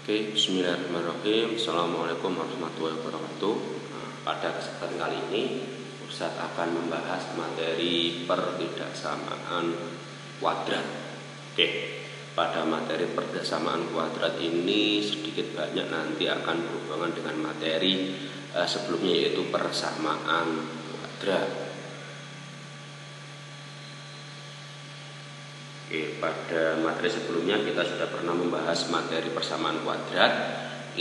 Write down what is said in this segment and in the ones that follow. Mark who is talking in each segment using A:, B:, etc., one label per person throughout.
A: Oke, bismillahirrahmanirrahim. Assalamualaikum warahmatullahi wabarakatuh. Pada kesempatan kali ini Ustadz akan membahas materi pertidaksamaan kuadrat. Oke, pada materi pertidaksamaan kuadrat ini sedikit banyak nanti akan berhubungan dengan materi sebelumnya, yaitu persamaan kuadrat. Oke, pada materi sebelumnya kita sudah pernah membahas materi persamaan kuadrat.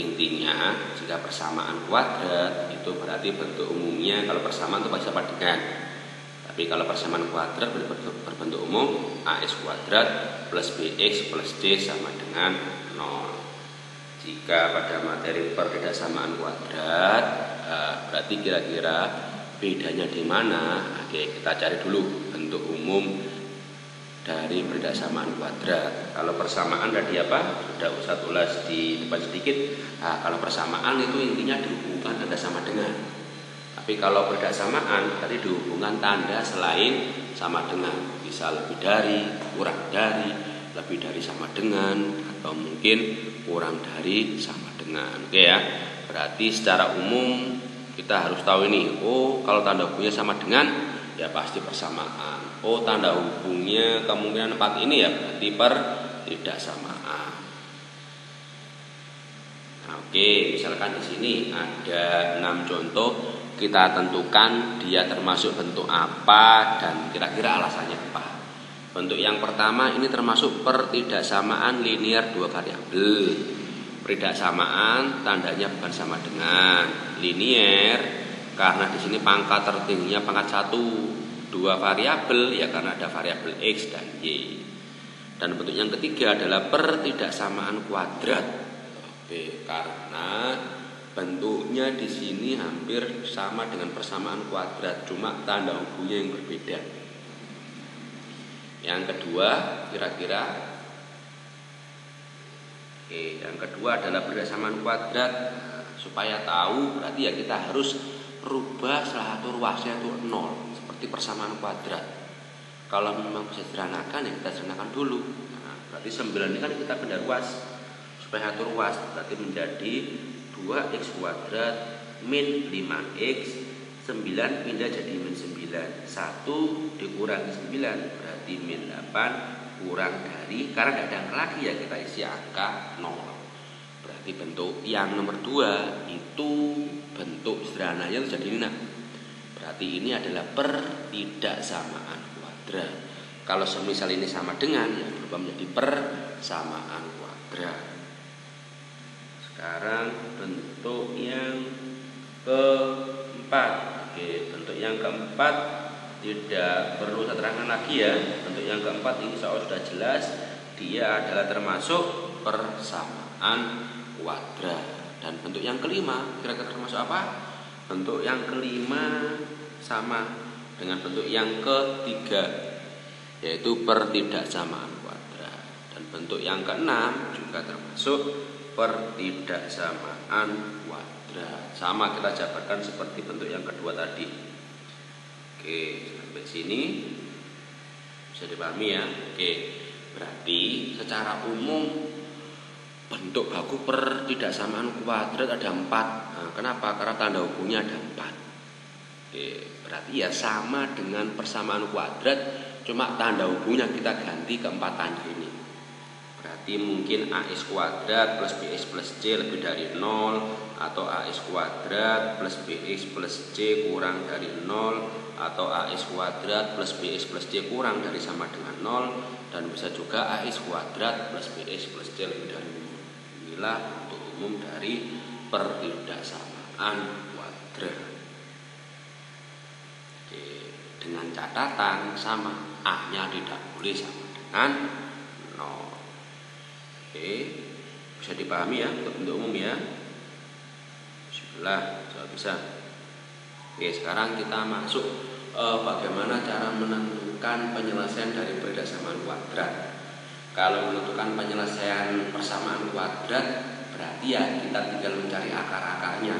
A: Intinya, jika persamaan kuadrat itu berarti bentuk umumnya kalau persamaan itu pasti sama dengan. Tapi kalau persamaan kuadrat berbentuk umum AX kuadrat plus BX plus D sama dengan 0. Jika pada materi pertidaksamaan kuadrat, berarti kira-kira bedanya di mana? Oke, kita cari dulu bentuk umum dari pertidaksamaan kuadrat. Kalau persamaan tadi apa? Sudah Ustadz ulas di depan sedikit. Nah, kalau persamaan itu intinya dihubungkan tanda sama dengan. Tapi kalau pertidaksamaan tadi dihubungkan tanda selain sama dengan. Bisa lebih dari, kurang dari, lebih dari sama dengan, atau mungkin kurang dari sama dengan. Oke ya. Berarti secara umum kita harus tahu ini. Oh, kalau tanda hubungnya sama dengan, ya pasti persamaan. Oh, tanda hubungnya kemungkinan 4 ini ya berarti pertidaksamaan. Nah, oke, misalkan di sini ada 6 contoh, kita tentukan dia termasuk bentuk apa dan kira-kira alasannya apa. Bentuk yang pertama ini termasuk pertidaksamaan linear 2 variabel. Pertidaksamaan tandanya bukan sama dengan. Linear karena di sini pangkat tertingginya pangkat 1. 2 variabel ya karena ada variabel X dan Y. Dan bentuk yang ketiga adalah pertidaksamaan kuadrat. Oke, karena bentuknya di sini hampir sama dengan persamaan kuadrat, cuma tanda hubungnya yang berbeda. Yang kedua, kira-kira yang kedua adalah pertidaksamaan kuadrat. Supaya tahu berarti ya kita harus rubah salah satu ruasnya itu 0. Seperti persamaan kuadrat. Kalau memang bisa sederhanakan ya kita sederhanakan dulu. Nah, berarti 9 ini kan kita pindah ruas. Supaya satu ruas berarti menjadi 2x kuadrat min 5x. 9 pindah jadi min 9. 1 dikurangi 9 berarti min 8 kurang dari, karena tidak ada angka lagi ya kita isi angka 0. Berarti bentuk yang nomor 2 itu bentuk sederhananya itu jadi ini. Berarti ini adalah pertidaksamaan kuadrat. Kalau semisal ini sama dengan, ya berubah menjadi persamaan kuadrat. Sekarang bentuk yang keempat. Oke, bentuk yang keempat tidak perlu saya terangkan lagi ya. Bentuk yang keempat ini sudah jelas, dia adalah termasuk persamaan kuadrat. Dan bentuk yang kelima kira-kira termasuk apa? Bentuk yang kelima sama dengan bentuk yang ketiga, yaitu pertidaksamaan kuadrat. Dan bentuk yang keenam juga termasuk pertidaksamaan kuadrat. Sama kita jabarkan seperti bentuk yang kedua tadi. Oke, sampai sini bisa dipahami ya. Oke, berarti secara umum bentuk baku pertidaksamaan kuadrat ada 4. Nah, kenapa? Karena tanda hubungnya ada 4. Oke, berarti ya sama dengan persamaan kuadrat, cuma tanda hubungnya kita ganti ke 4 tanda ini. Berarti mungkin AX kuadrat plus BX plus C lebih dari 0, atau AX kuadrat plus BX plus C kurang dari 0, atau AX kuadrat plus BX plus C kurang dari sama dengan 0, dan bisa juga AX kuadrat plus BX plus C lebih dari 0. Inilah bentuk umum dari pertidaksamaan kuadrat. Oke, dengan catatan sama, A-nya tidak boleh sama dengan 0. Oke, bisa dipahami ya untuk bentuk umum ya. Bismillah, sudah bisa. Oke, sekarang kita masuk bagaimana cara menentukan penyelesaian dari pertidaksamaan kuadrat. Kalau menentukan penyelesaian persamaan kuadrat, berarti ya kita tinggal mencari akar-akarnya.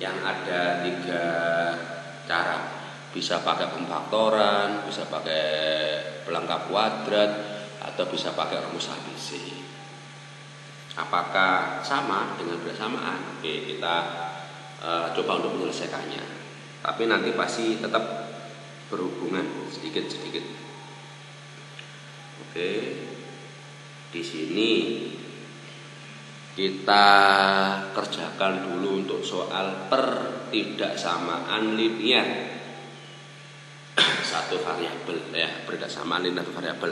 A: Yang ada 3 cara. Bisa pakai pemfaktoran, bisa pakai pelengkap kuadrat, atau bisa pakai rumus ABC. Apakah sama dengan persamaan? Oke, kita coba untuk menyelesaikannya. Tapi nanti pasti tetap berhubungan sedikit-sedikit. Oke. Di sini kita kerjakan dulu untuk soal pertidaksamaan linear satu variabel ya, pertidaksamaan linear satu variabel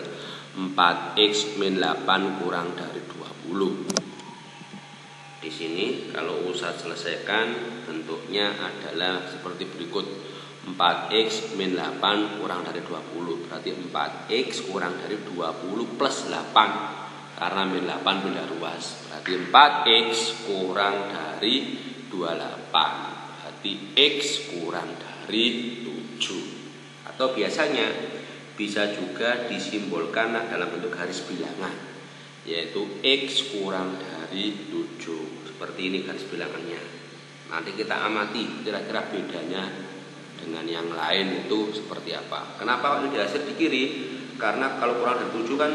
A: 4x min 8 kurang dari 20. Di sini kalau Ustadz selesaikan bentuknya adalah seperti berikut. 4x min 8 kurang dari 20. Berarti 4x kurang dari 20 plus 8. Karena min 8 pindah ruas. Berarti 4x kurang dari 28. Berarti x kurang dari 7. Atau biasanya bisa juga disimbolkan dalam bentuk garis bilangan, yaitu x kurang dari 7. Seperti ini garis bilangannya. Nanti kita amati kira-kira bedanya dengan yang lain itu seperti apa. Kenapa ini di hasil di kiri? Karena kalau kurang dari 7 kan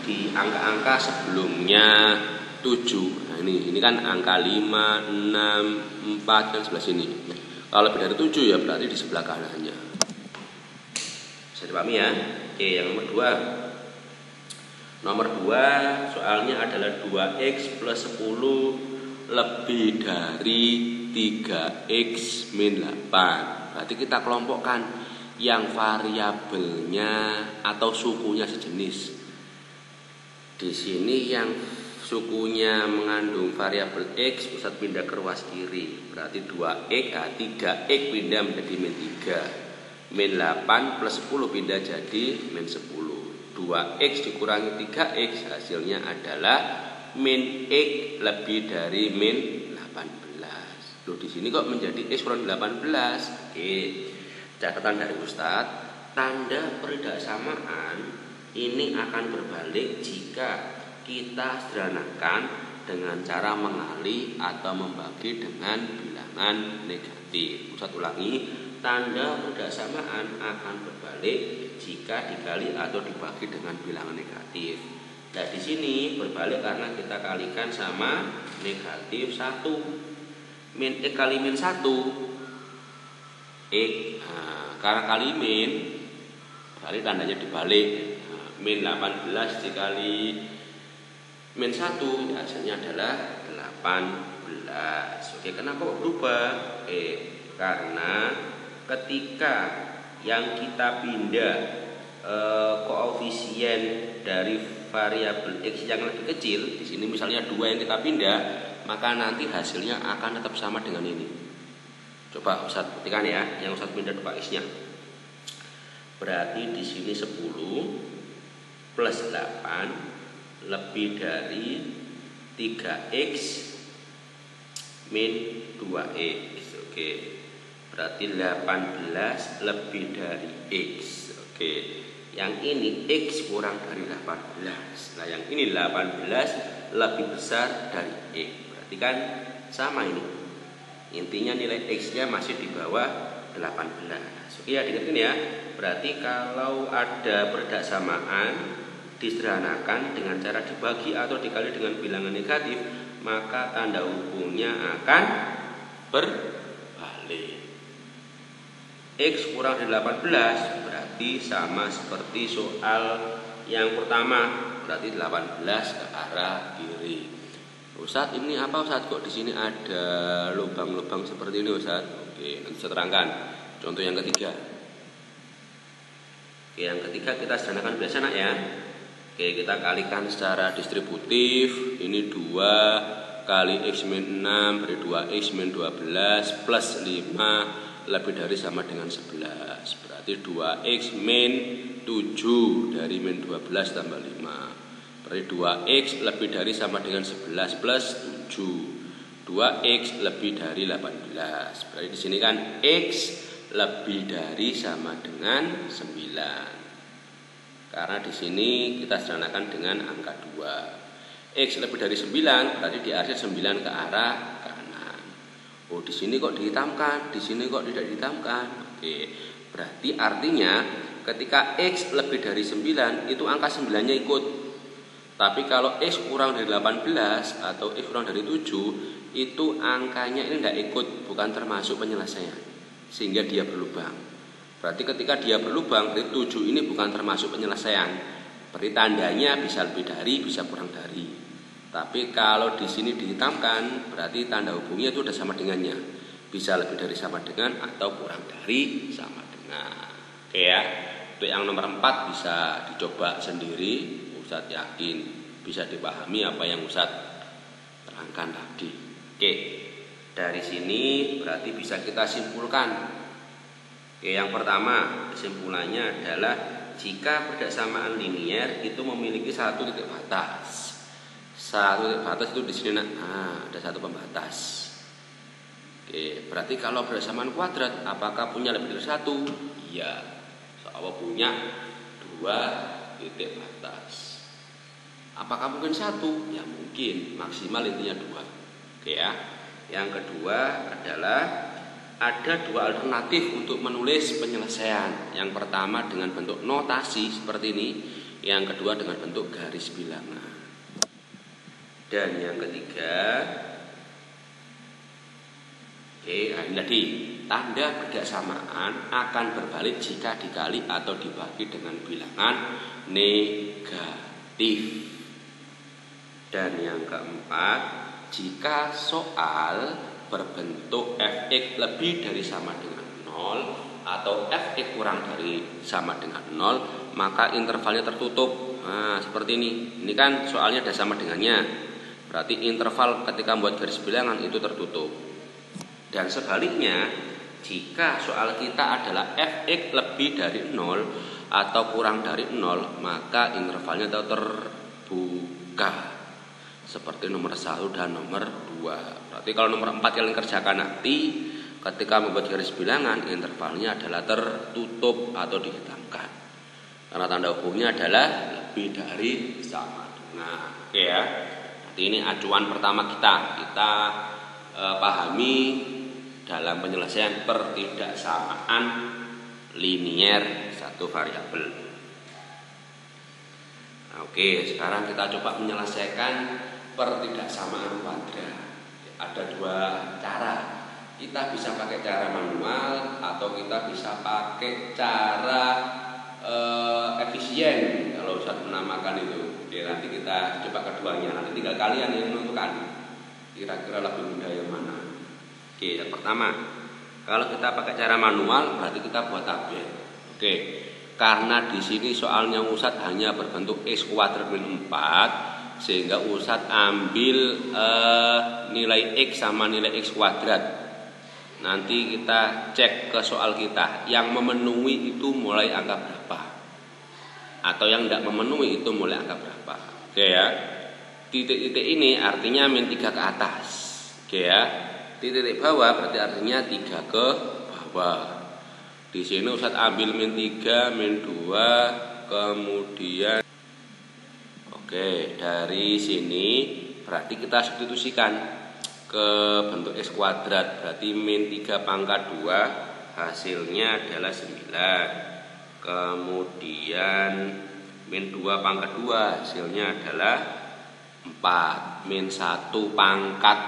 A: di angka-angka sebelumnya 7. Nah ini kan angka 5, 6, 4 dan sebelah sini. Kalau lebih dari 7 ya berarti di sebelah kanannya. Bisa dipahami ya? Oke, yang nomor 2. Nomor 2 soalnya adalah 2x plus 10 lebih dari 3x min 8. Berarti kita kelompokkan yang variabelnya atau sukunya sejenis. Di sini yang sukunya mengandung variabel x, Ustaz pindah ke ruas kiri. Berarti 2x, 3x pindah menjadi min 3. Min 8 plus 10 pindah jadi min 10. 2x dikurangi 3x hasilnya adalah min x lebih dari min 18. Loh, di sini kok menjadi x kurang 18? Oke. Catatan dari Ustadz, tanda persamaan ini akan berbalik jika kita sederhanakan dengan cara mengali atau membagi dengan bilangan negatif. Ustadz ulangi, tanda persamaan akan berbalik jika dikali atau dibagi dengan bilangan negatif. Nah, di sini berbalik karena kita kalikan sama negatif 1. Min x kali min 1 x. Nah, karena kali min berarti tandanya dibalik. Min 18 dikali min 1 hasilnya adalah 18. Oke, kenapa kok berubah? Karena ketika yang kita pindah koefisien dari variabel x yang lebih kecil, di sini misalnya 2 yang kita pindah, maka nanti hasilnya akan tetap sama dengan ini. Coba Ustaz buktikan ya, yang Ustaz pindah 2x-nya. Berarti di sini 10 plus 8 lebih dari 3x min 2x. Oke. Berarti 18 lebih dari x. Oke. Yang ini x kurang dari 18. Nah, yang ini 18 lebih besar dari x. Berarti kan sama ini. Intinya nilai x-nya masih di bawah 18. Oke ya, diingetin ya. Berarti kalau ada persamaan disederhanakan dengan cara dibagi atau dikali dengan bilangan negatif, maka tanda hubungnya akan berbalik. X kurang dari 18 berarti sama seperti soal yang pertama, berarti 18 ke arah kiri. Ustadz, ini apa Ustadz, kok di sini ada lubang-lubang seperti ini Ustadz? Oke, nanti saya terangkan. Contoh yang ketiga. Oke, yang ketiga kita sederhanakan biasa nak ya. Oke, kita kalikan secara distributif. Ini 2 kali x min 6 dari 2x min 12 plus 5 lebih dari sama dengan 11. Berarti 2x min 7 dari min 12 tambah 5. Berarti 2x lebih dari sama dengan 11 plus 7. 2x lebih dari 18. Berarti di sini kan x lebih dari sama dengan 9. Karena di sini kita sederhanakan dengan angka 2. X lebih dari 9 berarti diarsir 9 ke arah kanan. Oh, di sini kok dihitamkan, di sini kok tidak dihitamkan. Oke, berarti artinya ketika X lebih dari 9 itu angka 9-nya ikut. Tapi kalau X kurang dari 18 atau X kurang dari 7, itu angkanya ini tidak ikut, bukan termasuk penyelesaian, sehingga dia berlubang. Berarti ketika dia berlubang, berarti 7 ini bukan termasuk penyelesaian. Berarti tandanya bisa lebih dari, bisa kurang dari. Tapi kalau di sini dihitamkan, berarti tanda hubungnya itu sudah sama dengannya. Bisa lebih dari sama dengan atau kurang dari sama dengan. Oke ya. Untuk yang nomor 4 bisa dicoba sendiri. Ustadz yakin bisa dipahami apa yang Ustadz terangkan tadi. Oke. Dari sini berarti bisa kita simpulkan. Oke, yang pertama kesimpulannya adalah jika persamaan linier itu memiliki satu titik batas. Satu titik batas itu di sini ada satu pembatas. Oke, berarti kalau persamaan kuadrat apakah punya lebih dari satu? Iya. Soalnya punya 2 titik batas. Apakah mungkin satu? Ya mungkin, maksimal intinya 2. Oke ya. Yang kedua adalah ada 2 alternatif untuk menulis penyelesaian. Yang pertama dengan bentuk notasi seperti ini, yang kedua dengan bentuk garis bilangan. Dan yang ketiga, ini tadi tanda persamaan akan berbalik jika dikali atau dibagi dengan bilangan negatif. Dan yang keempat, jika soal berbentuk fx lebih dari sama dengan 0 atau fx kurang dari sama dengan 0, maka intervalnya tertutup. Nah, seperti ini. Ini kan soalnya ada sama dengannya. Berarti interval ketika membuat garis bilangan itu tertutup. Dan sebaliknya, jika soal kita adalah fx lebih dari 0 atau kurang dari 0, maka intervalnya terbuka. Seperti nomor 1 dan nomor 2. Berarti kalau nomor 4 kalian kerjakan nanti, ketika membuat garis bilangan, intervalnya adalah tertutup atau dihitamkan. Karena tanda hubungnya adalah lebih dari sama dengan. Oke ya. Jadi ini acuan pertama kita pahami dalam penyelesaian pertidaksamaan linier satu variabel. Oke, sekarang kita coba menyelesaikan pertidaksamaan kuadrat. Ada 2 cara. Kita bisa pakai cara manual atau kita bisa pakai cara efisien kalau Ustadz menamakan itu. Oke, nanti kita coba keduanya. Nanti tinggal kalian yang menentukan kira-kira lebih mudah yang mana. Oke, yang pertama, kalau kita pakai cara manual berarti kita buat tabel. Oke, karena di sini soalnya Ustadz hanya berbentuk x kuadrat min 4, sehingga Ustadz ambil nilai x sama nilai x kuadrat. Nanti kita cek ke soal kita, yang memenuhi itu mulai angka berapa, atau yang tidak memenuhi itu mulai angka berapa. Oke ya. Titik-titik ini artinya min 3 ke atas. Oke ya. Titik bawah berarti artinya 3 ke bawah. Di sini Ustadz ambil min 3, min 2, kemudian oke, dari sini berarti kita substitusikan ke bentuk x kuadrat. Berarti min 3 pangkat 2 hasilnya adalah 9. Kemudian min 2 pangkat 2 hasilnya adalah 4. Min 1 pangkat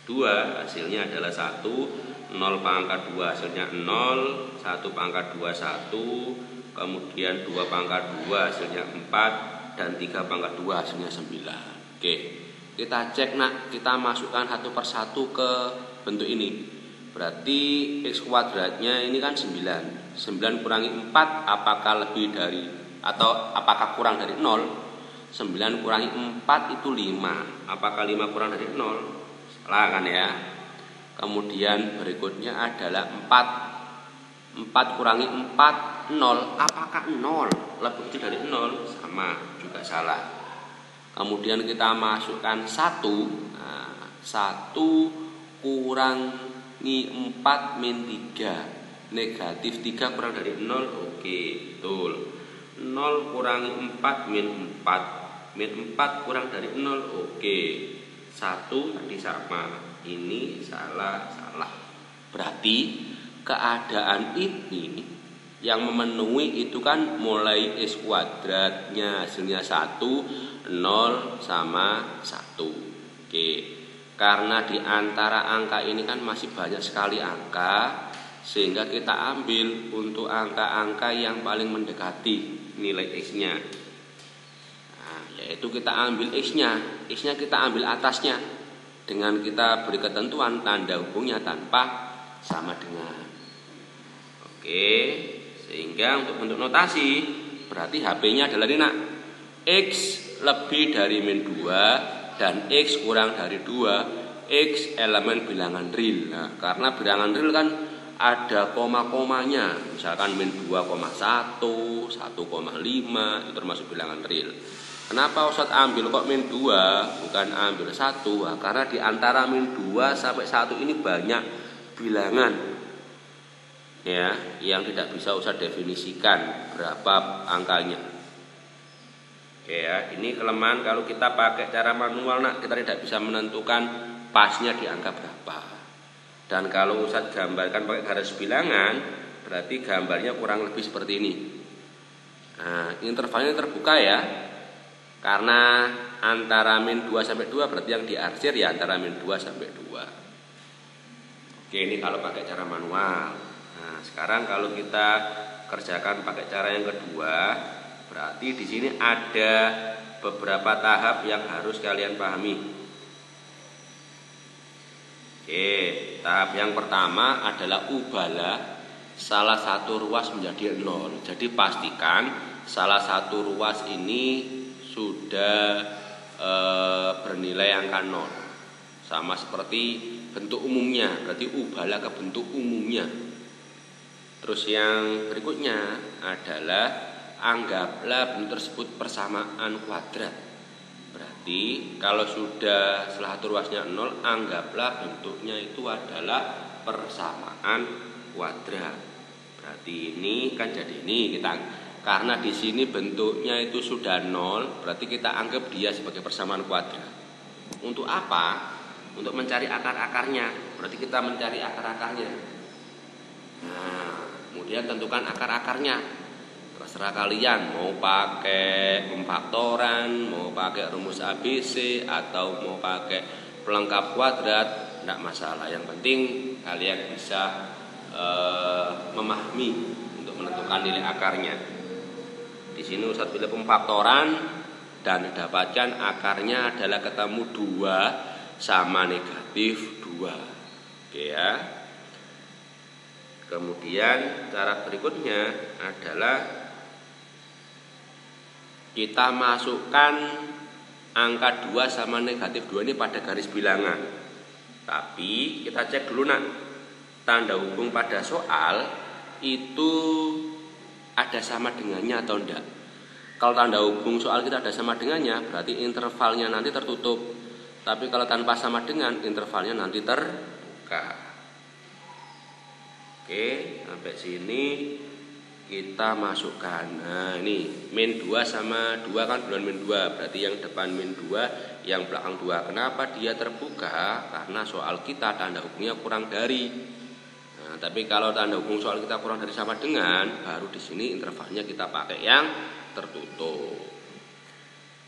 A: 2 hasilnya adalah 1. 0 pangkat 2 hasilnya 0. 1 pangkat 2 1. Kemudian 2 pangkat 2 hasilnya 4. Dan 3 pangkat 2 hasilnya 9. Oke, kita cek kita masukkan satu persatu ke bentuk ini. Berarti x kuadratnya ini kan 9. 9 kurangi 4 apakah lebih dari atau apakah kurang dari 0? 9 kurangi 4 itu 5. Apakah 5 kurang dari 0? Salah kan ya. Kemudian berikutnya adalah 4. 4 kurangi 4 0. Apakah 0 lebih kecil dari 0? Sama, juga salah. Kemudian kita masukkan 1. Nah, 1 kurangi 4 min 3. Negatif 3 kurang dari 0. Oke, betul. 0 kurangi 4 min 4. Min 4 kurang dari 0. Oke. 1 tadi sama. Ini salah. Berarti keadaan ini Yang memenuhi itu kan mulai X kuadratnya hasilnya 1, 0 sama 1. Oke. Karena di antara angka ini kan masih banyak sekali angka, sehingga kita ambil untuk angka-angka yang paling mendekati nilai X-nya. Nah, yaitu kita ambil X-nya. X-nya kita ambil atasnya dengan kita beri ketentuan tanda hubungnya tanpa sama dengan. Oke, sehingga untuk bentuk notasi berarti HP-nya adalah ini nak, X lebih dari min 2 dan X kurang dari 2, X elemen bilangan real. Nah, karena bilangan real kan ada koma-komanya, misalkan min 2,1, 1,5 itu termasuk bilangan real. Kenapa Ustadz ambil kok min 2 bukan ambil 1? Nah, karena di antara min 2 sampai 1 ini banyak bilangan ya, yang tidak bisa Ustadz definisikan berapa angkanya. Oke ya, ini kelemahan kalau kita pakai cara manual nak, kita tidak bisa menentukan pasnya di angka berapa. Dan kalau Ustadz gambarkan pakai garis bilangan, berarti gambarnya kurang lebih seperti ini. Nah, intervalnya terbuka ya. Karena antara min 2 sampai 2 berarti yang diarsir ya antara min 2 sampai 2. Oke, ini kalau pakai cara manual. Nah, sekarang kalau kita kerjakan pakai cara yang kedua, berarti di sini ada beberapa tahap yang harus kalian pahami. Oke, tahap yang pertama adalah ubahlah salah satu ruas menjadi 0. Jadi pastikan salah satu ruas ini sudah bernilai angka 0. Sama seperti bentuk umumnya, berarti ubahlah ke bentuk umumnya. Terus yang berikutnya adalah anggaplah bentuk tersebut persamaan kuadrat. Berarti kalau sudah salah satu ruasnya 0, anggaplah bentuknya itu adalah persamaan kuadrat. Berarti ini kan jadi ini kita, karena di sini bentuknya itu sudah 0, berarti kita anggap dia sebagai persamaan kuadrat. Untuk apa? Untuk mencari akar-akarnya. Berarti kita mencari akar-akarnya. Nah, kemudian tentukan akar-akarnya. Terserah kalian mau pakai pemfaktoran, mau pakai rumus ABC, atau mau pakai pelengkap kuadrat, tidak masalah. Yang penting kalian bisa memahami untuk menentukan nilai akarnya. Di sini Ustadz pilih pemfaktoran dan didapatkan akarnya adalah ketemu 2 sama negatif 2. Oke ya. Kemudian cara berikutnya adalah kita masukkan angka 2 sama negatif 2 ini pada garis bilangan. Tapi kita cek dulu nak, tanda hubung pada soal itu ada sama dengannya atau enggak. Kalau tanda hubung soal kita ada sama dengannya, berarti intervalnya nanti tertutup. Tapi kalau tanpa sama dengan, intervalnya nanti terbuka. Oke, sampai sini kita masukkan. Nah, ini min 2 sama 2 kan bulan min 2, berarti yang depan min 2, yang belakang 2. Kenapa dia terbuka? Karena soal kita tanda hubungnya kurang dari. Nah, tapi kalau tanda hubung soal kita kurang dari sama dengan, baru di sini intervalnya kita pakai yang tertutup.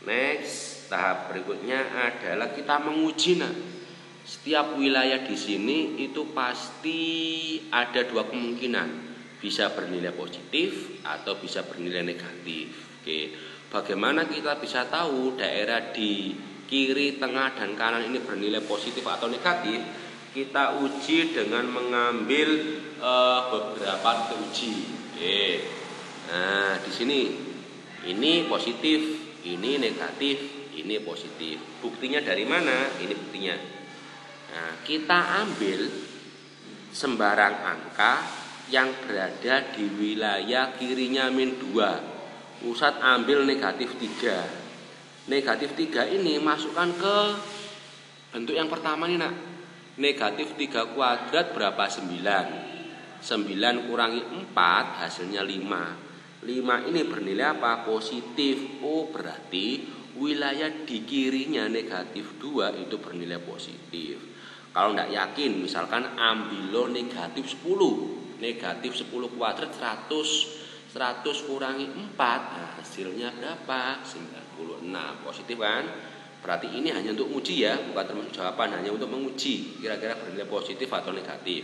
A: Next, tahap berikutnya adalah kita menguji. Nah, setiap wilayah di sini itu pasti ada 2 kemungkinan. Bisa bernilai positif atau bisa bernilai negatif. Oke, bagaimana kita bisa tahu daerah di kiri, tengah, dan kanan ini bernilai positif atau negatif? Kita uji dengan mengambil beberapa uji. Oke, nah di sini ini positif, ini negatif, ini positif. Buktinya dari mana? Ini buktinya. Nah, kita ambil sembarang angka yang berada di wilayah kirinya min 2. Ustadz ambil negatif 3. Negatif 3 ini masukkan ke bentuk yang pertama nih nak. Negatif 3 kuadrat berapa? 9. 9 kurangi 4 hasilnya 5. 5 ini bernilai apa? Positif. Oh, berarti wilayah di kirinya negatif 2 itu bernilai positif. Kalau tidak yakin, misalkan ambil negatif 10. negatif 10 kuadrat 100 kurangi 4, nah hasilnya berapa? 96. Positif kan? Berarti ini hanya untuk uji ya, bukan termasuk jawaban, hanya untuk menguji kira-kira bernilai positif atau negatif.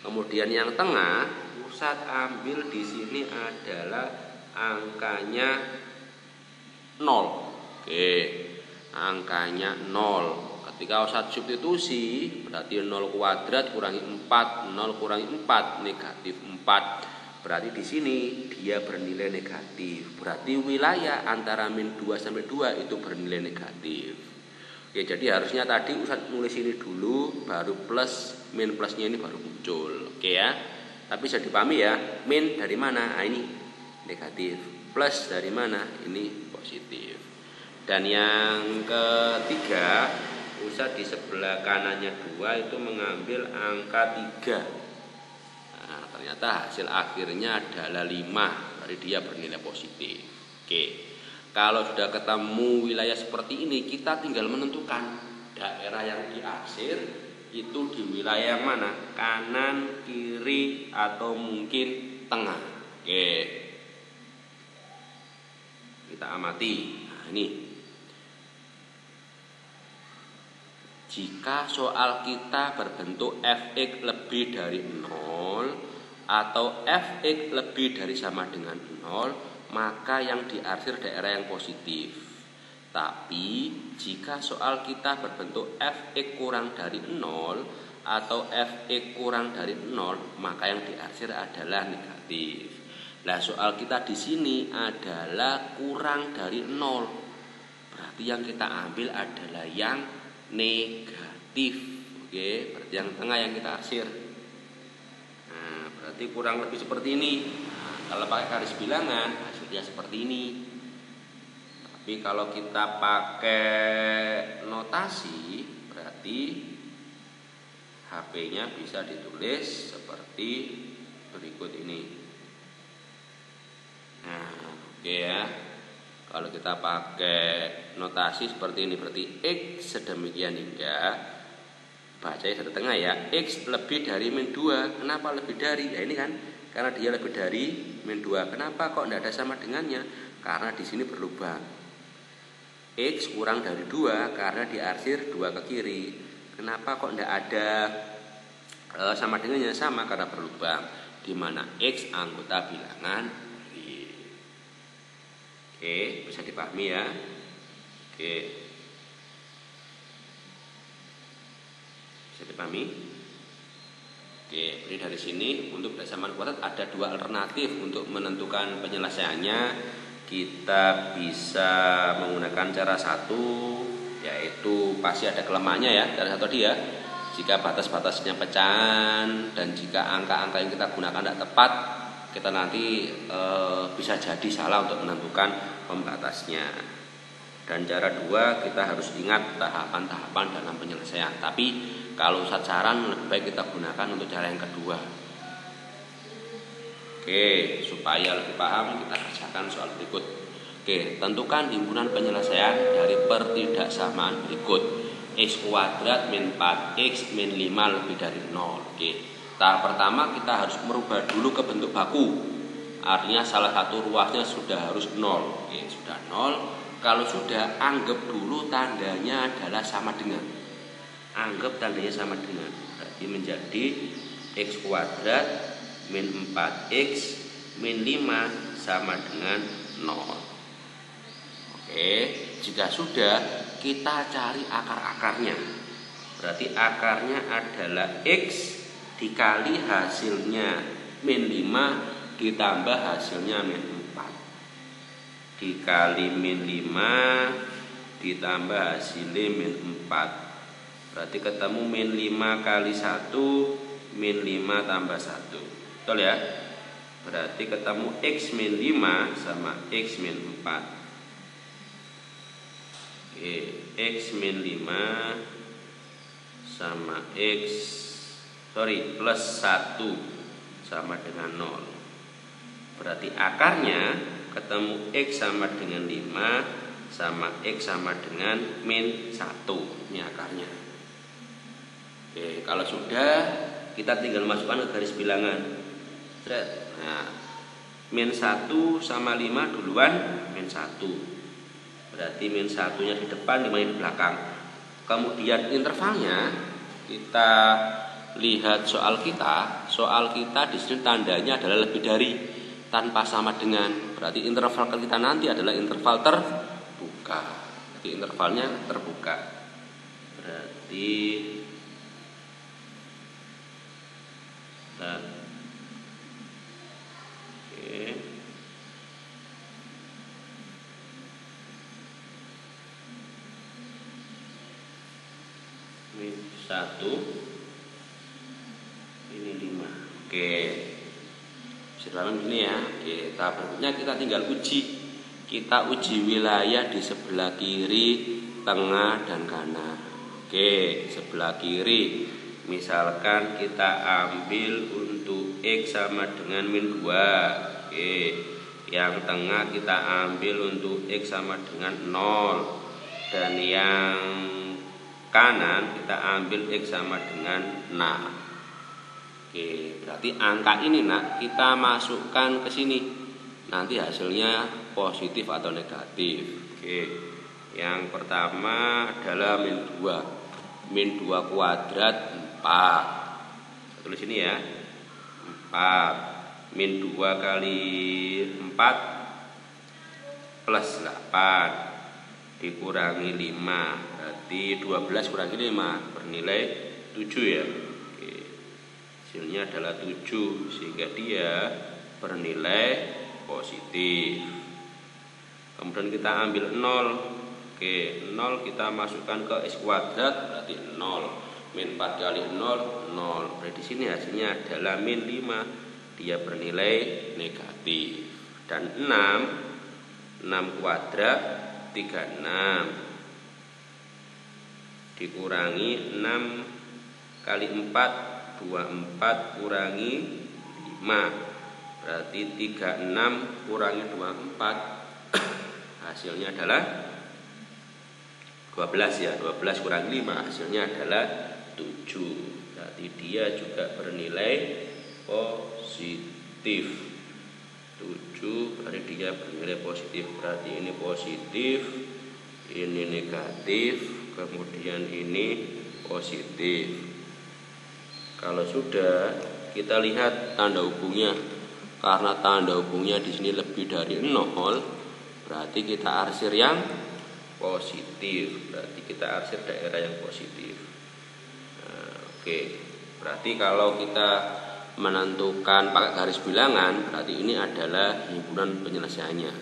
A: Kemudian yang tengah, Ustadz ambil di sini adalah angkanya 0. Oke, angkanya 0. Ketika Ustadz substitusi, berarti 0 kuadrat kurangi 4, 0 kurangi 4, negatif 4. Berarti di sini dia bernilai negatif. Berarti wilayah antara min 2 sampai 2 itu bernilai negatif. Oke, jadi harusnya tadi Ustadz nulis ini dulu, baru plus, min plusnya ini baru muncul. Oke ya. Tapi bisa dipahami ya, min dari mana? Nah, ini negatif. Plus dari mana? Ini positif. Dan yang ketiga, Ustadz di sebelah kanannya 2 itu mengambil angka 3. Nah, ternyata hasil akhirnya adalah 5. Berarti dia bernilai positif. Oke. Kalau sudah ketemu wilayah seperti ini, kita tinggal menentukan daerah yang diarsir itu di wilayah yang mana? Kanan, kiri, atau mungkin tengah. Oke. Kita amati. Nah, ini. Jika soal kita berbentuk fx lebih dari 0 atau fx lebih dari sama dengan 0, maka yang diarsir daerah yang positif. Tapi jika soal kita berbentuk fx kurang dari 0 atau fx kurang dari 0, maka yang diarsir adalah negatif. Nah, soal kita di sini adalah kurang dari 0. Berarti yang kita ambil adalah yang negatif. Oke, berarti yang tengah yang kita arsir. Nah, berarti kurang lebih seperti ini. Nah, kalau pakai garis bilangan hasilnya seperti ini. Tapi kalau kita pakai notasi, berarti HP-nya bisa ditulis seperti berikut ini. Nah, oke ya. Kalau kita pakai notasi seperti ini, berarti X sedemikian hingga, bacanya dari tengah ya, X lebih dari min 2. Kenapa lebih dari? Ya ini kan, karena dia lebih dari min 2. Kenapa kok tidak ada sama dengannya? Karena di sini berlubang. X kurang dari 2 karena diarsir 2 ke kiri. Kenapa kok tidak ada sama dengannya? Sama karena berlubang, di mana X anggota bilangan. Oke, bisa dipahami ya. Oke, bisa dipahami. Oke, jadi dari sini untuk persamaan kuadrat ada 2 alternatif untuk menentukan penyelesaiannya. Kita bisa menggunakan cara satu, yaitu pasti ada kelemahannya ya. Cara satu dia, jika batas-batasnya pecahan dan jika angka-angka yang kita gunakan tidak tepat, kita nanti bisa jadi salah untuk menentukan pembatasnya. Dan cara 2, kita harus ingat tahapan-tahapan dalam penyelesaian. Tapi kalau Ustadz saran lebih baik kita gunakan untuk cara yang kedua. Oke, supaya lebih paham kita kerjakan soal berikut. Oke, tentukan himpunan penyelesaian dari pertidaksamaan berikut. X kuadrat min 4x min 5 lebih dari 0. Oke. Tahap pertama kita harus merubah dulu ke bentuk baku. Artinya salah satu ruasnya sudah harus 0. Oke, sudah 0. Kalau sudah, anggap dulu tandanya adalah sama dengan. Anggap tandanya sama dengan. Berarti menjadi X kuadrat min 4x min 5 sama dengan 0. Oke, jika sudah, kita cari akar-akarnya. Berarti akarnya adalah X dikali hasilnya min 5 ditambah hasilnya min 4 dikali min 5 ditambah hasilnya min 4. Berarti ketemu min 5 kali 1 min 5 tambah 1. Betul ya? Berarti ketemu X min 5 sama X min 4. Oke, X min 5 sama plus 1 sama dengan 0. Berarti akarnya ketemu X sama dengan 5 sama X sama dengan min 1. Ini akarnya. Oke, kalau sudah, kita tinggal masukkan ke garis bilangan. kuadrat. Nah, min 1 sama 5 duluan min 1. Berarti min 1-nya di depan, 5-nya di belakang. Kemudian intervalnya kita lihat soal kita. Soal kita di sini tandanya adalah lebih dari, tanpa sama dengan. Berarti interval kita nanti adalah interval terbuka. Jadi intervalnya terbuka. Berarti min 1 ini 5. Oke. Sederhana begini ya. Oke, tahap berikutnya kita tinggal uji. Kita uji wilayah di sebelah kiri, tengah dan kanan. Oke, sebelah kiri misalkan kita ambil untuk X sama dengan min 2. Oke. Yang tengah kita ambil untuk X sama dengan 0. Dan yang kanan kita ambil X sama dengan 6. Oke, berarti angka ini nak kita masukkan ke sini. Nanti hasilnya positif atau negatif. Oke. Yang pertama adalah min 2. Min 2 kuadrat 4. Saya tulis ini ya. 4. Min 2 kali 4 plus 8 dikurangi 5. Berarti 12 kurangi 5 bernilai 7 ya. Oke. Hasilnya adalah 7, sehingga dia bernilai positif. Kemudian kita ambil 0. Oke, 0 kita masukkan ke X kuadrat, berarti 0. Min 4 kali 0, 0. Berarti di sini hasilnya adalah min 5. Dia bernilai negatif. Dan 6 kuadrat 36 dikurangi 6 kali 4, 24 kurangi 5. Berarti 36 kurangi 24 hasilnya adalah 12 ya. 12 kurangi 5 hasilnya adalah 7. Berarti dia juga bernilai positif. 7 berarti dia bernilai positif. Berarti ini positif, ini negatif, kemudian ini positif. Kalau sudah, kita lihat tanda hubungnya. Karena tanda hubungnya di sini lebih dari 0, berarti kita arsir yang positif. Berarti kita arsir daerah yang positif. Nah, oke. Berarti kalau kita menentukan pakai garis bilangan, berarti ini adalah himpunan penyelesaiannya.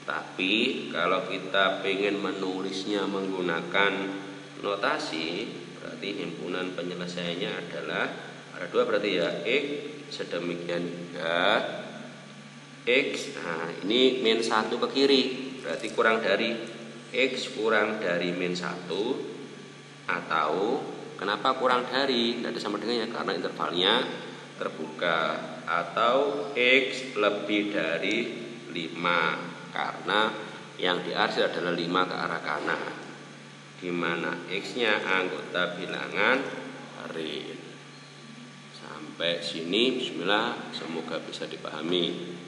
A: Tapi kalau kita pengen menulisnya menggunakan notasi, berarti himpunan penyelesaiannya adalah ada 2 berarti ya, X sedemikian juga X. Nah, ini min 1 ke kiri, berarti kurang dari X kurang dari min 1. Atau kenapa kurang dari? Tidak ada sama dengannya karena intervalnya terbuka. Atau X lebih dari 5. Karena yang diarsir adalah 5 ke arah kanan, di mana X-nya anggota bilangan rin. Sampai sini bismillah, semoga bisa dipahami.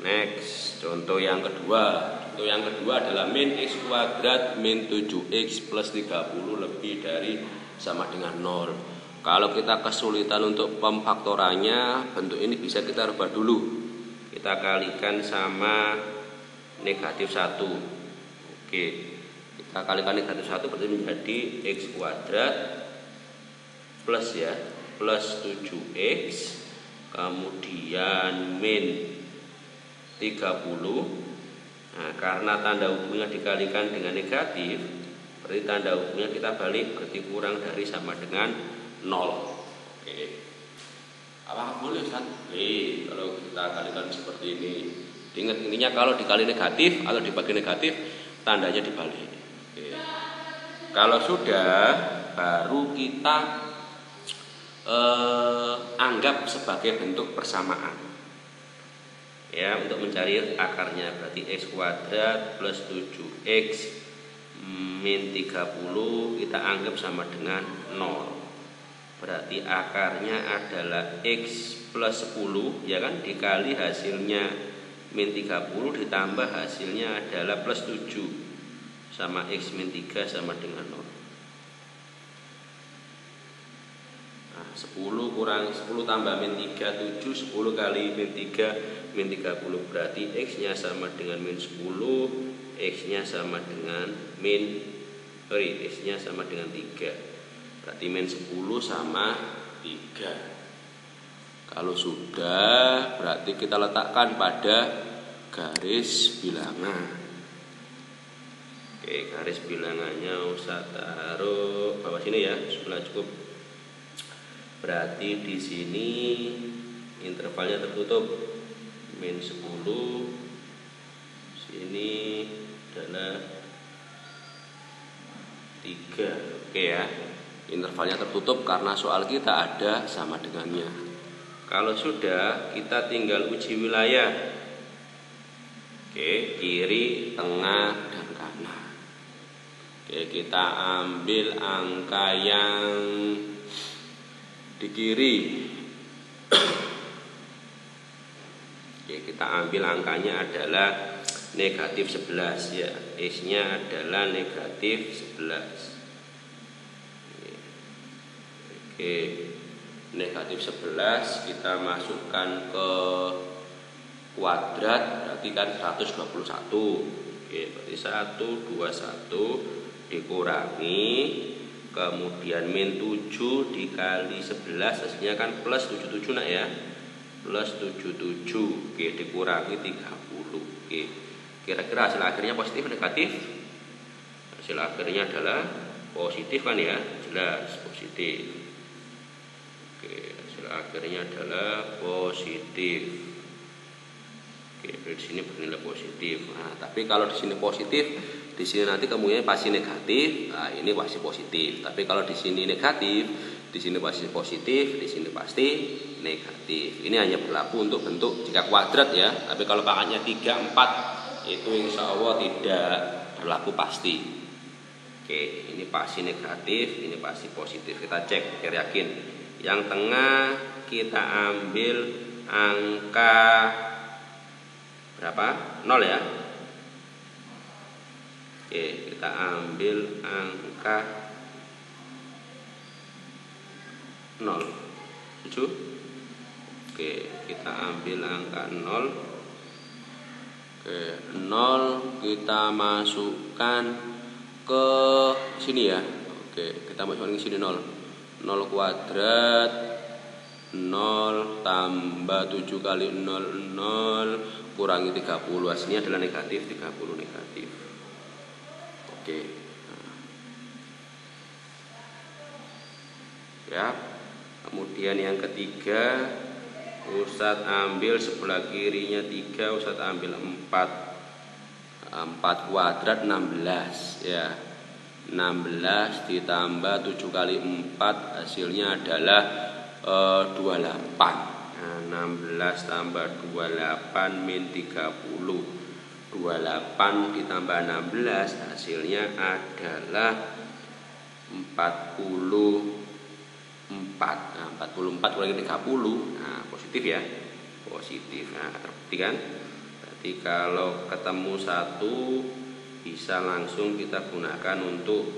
A: Next, contoh yang kedua. Contoh yang kedua adalah min X kuadrat min 7X plus 30 lebih dari sama dengan 0. Kalau kita kesulitan untuk pemfaktorannya, bentuk ini bisa kita rubah dulu. Kita kalikan sama negatif 1. Oke, kita kalikan negatif 1 berarti menjadi X kuadrat plus ya, plus 7X kemudian min 30. Nah, karena tanda hubungnya dikalikan dengan negatif, berarti tanda hubungnya kita balik, berarti kurang dari sama dengan 0. Oke. Apakah boleh Ustaz? Boleh kalau kita kalikan seperti ini. Ingat, intinya kalau dikali negatif atau dibagi negatif, tandanya dibalik. Oke. Kalau sudah, baru kita anggap sebagai bentuk persamaan. Ya, untuk mencari akarnya berarti X kuadrat plus 7X min 30 kita anggap sama dengan 0. Berarti akarnya adalah X plus 10 ya kan, dikali hasilnya min 30 ditambah hasilnya adalah plus 7 sama X min 3 sama dengan 0. Nah, 10 kurang 10 tambah min 3 7, 10 kali min 3 min 30, berarti X nya sama dengan min 10, X nya sama dengan X nya sama dengan 3, berarti min 10 sama 3. Kalau sudah, berarti kita letakkan pada garis bilangan. Oke, garis bilangannya usah taruh bawah sini ya, sebelah cukup. Berarti di sini intervalnya tertutup min 10, sini adalah 3. Oke ya, intervalnya tertutup karena soal kita ada sama dengannya. Kalau sudah, kita tinggal uji wilayah. Oke, kiri, tengah, dan kanan. Oke, kita ambil angka yang di kiri. Oke, kita ambil angkanya adalah negatif 11 ya. X-nya adalah negatif 11. Oke, negatif 11 kita masukkan ke kuadrat, berarti kan 121. Oke, berarti 121 dikurangi, kemudian min 7 dikali 11, hasilnya kan plus 77 nak ya, plus 77. Oke, dikurangi 30. Oke, kira-kira hasil akhirnya positif negatif? Hasil akhirnya adalah positif kan ya, jelas positif. Oke, hasil akhirnya adalah positif. Oke, di sini bernilai positif. Nah, tapi kalau di sini positif, di sini nanti kemungkinan pasti negatif. Nah, ini pasti positif. Tapi kalau di sini negatif, di sini pasti positif, di sini pasti negatif. Ini hanya berlaku untuk bentuk jika kuadrat ya. Tapi kalau pangkatnya 3, 4 itu insya Allah tidak berlaku pasti. Oke, ini pasti negatif, ini pasti positif. Kita cek biar yakin. Yang tengah kita ambil angka berapa? 0 ya. Oke, kita ambil angka 0. Setuju? Oke, kita ambil angka 0. Oke, 0 kita masukkan ke sini ya. Oke, kita masukkan ke sini 0. 0 kuadrat 0 tambah 7 kali 0 0 kurangi 30, hasilnya adalah negatif 30 negatif. Oke. Ya. Kemudian yang ketiga, Ustadz ambil sebelah kirinya 3, Ustadz ambil 4. 4 kuadrat 16 ya. 16 ditambah 7 kali 4 hasilnya adalah 28. Nah, 16 tambah 28 min 30. 28 ditambah 16 hasilnya adalah 44. Nah, 44 kurangi 30. Nah, positif ya. Positif. Nah, terbukti kan? Berarti kalau ketemu 1 bisa langsung kita gunakan untuk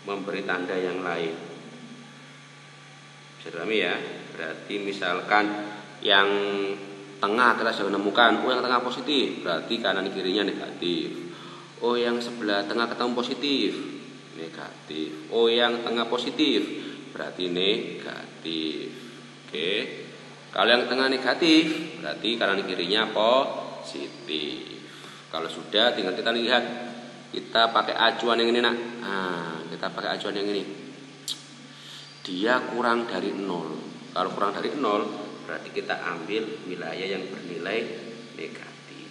A: memberi tanda yang lain. Bisa dipahami ya? Berarti misalkan yang tengah kita sudah menemukan, oh yang tengah positif, berarti kanan kirinya negatif. Oh yang sebelah tengah ketemu positif, negatif. Oh yang tengah positif, berarti negatif. Oke. Kalau yang tengah negatif, berarti kanan kirinya positif. Kalau sudah, tinggal kita lihat. Kita pakai acuan yang ini nak. Nah, kita pakai acuan yang ini. Dia kurang dari 0. Kalau kurang dari 0, berarti kita ambil wilayah yang bernilai negatif.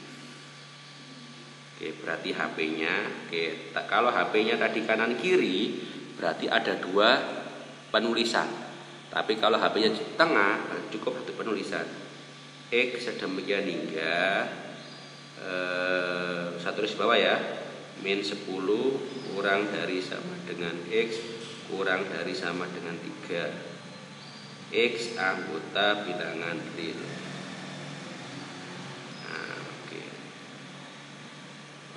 A: Oke, berarti HP-nya. Oke, kalau HP-nya tadi kanan kiri, berarti ada 2 penulisan. Tapi kalau HP-nya di tengah, cukup 1 penulisan. X sedemikian hingga satu tulis bawah ya, min 10 kurang dari sama dengan X kurang dari sama dengan 3. X anggota bilangan real. Nah,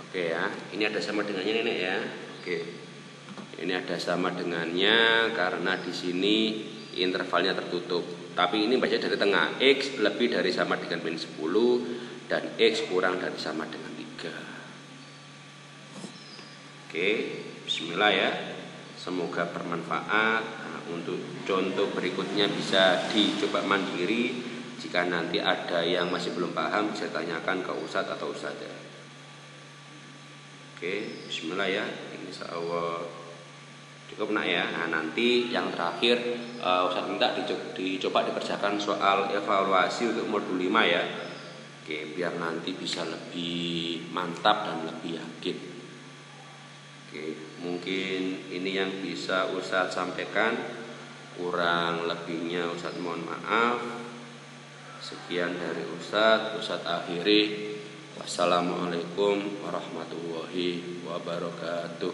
A: oke ya, ini ada sama dengannya nenek ya. Oke, ini ada sama dengannya karena di sini intervalnya tertutup. Tapi ini baca dari tengah, X lebih dari sama dengan min 10 dan X kurang dari sama dengan 3. Oke, bismillah ya. Semoga bermanfaat. Nah, untuk contoh berikutnya bisa dicoba mandiri. Jika nanti ada yang masih belum paham bisa tanyakan ke Ustadz atau Ustadzah. Oke, bismillah ya. Insya Allah cukup nak ya. Nah, nanti yang terakhir Ustadz minta dicoba dikerjakan soal evaluasi untuk modul 5 ya. Oke, biar nanti bisa lebih mantap dan lebih yakin. Oke, mungkin ini yang bisa Ustadz sampaikan. Kurang lebihnya Ustadz mohon maaf. Sekian dari Ustadz akhiri. Wassalamualaikum warahmatullahi wabarakatuh.